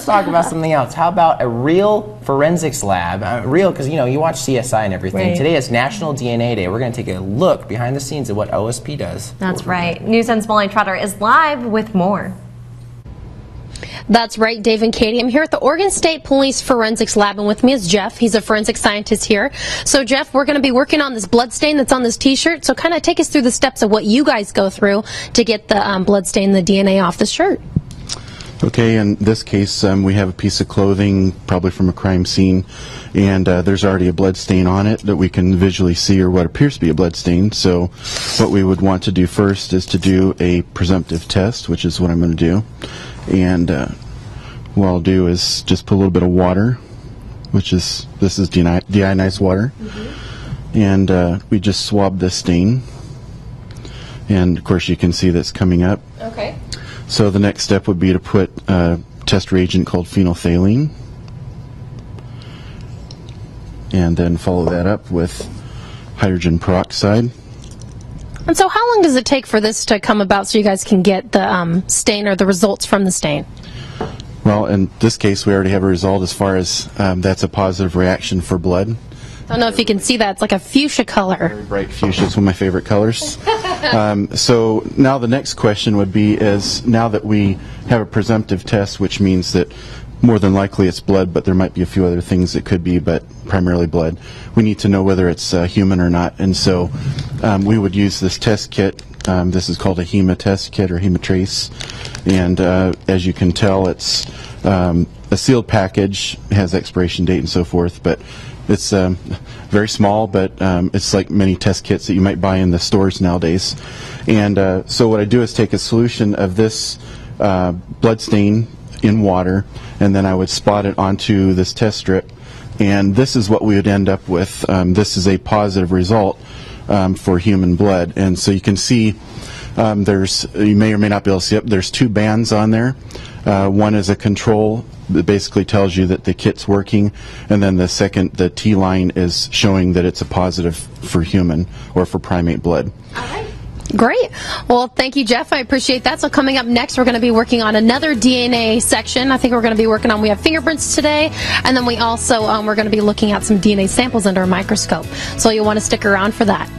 talk about something else. How about a real forensics lab? Real, because you watch CSI and everything. Right. Today is National DNA Day. We're going to take a look behind the scenes of what OSP does. That's right. News and Small Trotter is live with more. That's right, Dave and Katie. I'm here at the Oregon State Police Forensics Lab, and with me is Jeff. He's a forensic scientist here. So, Jeff, we're going to be working on this blood stain that's on this T-shirt. So, kind of take us through the steps of what you guys go through to get the blood stain, the DNA off the shirt. Okay, in this case, we have a piece of clothing, probably from a crime scene, and there's already a blood stain on it that we can visually see, or what appears to be a blood stain. So what we would want to do first is to do a presumptive test, which is what I'm going to do. And what I'll do is just put a little bit of water, this is deionized water, and we just swab this stain. And, of course, you can see that's coming up. Okay. So the next step would be to put a test reagent called phenolphthalein, and then follow that up with hydrogen peroxide. And so how long does it take for this to come about so you guys can get the stain or the results from the stain? Well, in this case, we already have a result as far as that's a positive reaction for blood. I don't know if you can see that. It's like a fuchsia color. Very bright fuchsia is one of my favorite colors. So now the next question would be is, now that we have a presumptive test, which means that more than likely it's blood, but there might be a few other things it could be, but primarily blood. We need to know whether it's human or not. And so we would use this test kit. This is called a Hema test kit, or Hematoma Trace. And as you can tell, it's a sealed package, has expiration date and so forth, but it's very small, but it's like many test kits that you might buy in the stores nowadays. And so what I do is take a solution of this blood stain in water, and then I would spot it onto this test strip, and this is what we would end up with. This is a positive result for human blood. And so you can see you may or may not be able to see it, there's two bands on there. One is a control that basically tells you that the kit's working, and then the second, the T line, is showing that it's a positive for human or for primate blood. All right. Great. Well, thank you, Jeff. I appreciate that. So coming up next, we're going to be working on another DNA section. I think we're going to be working on, we have fingerprints today, and then we also, we're going to be looking at some DNA samples under a microscope. So you'll want to stick around for that.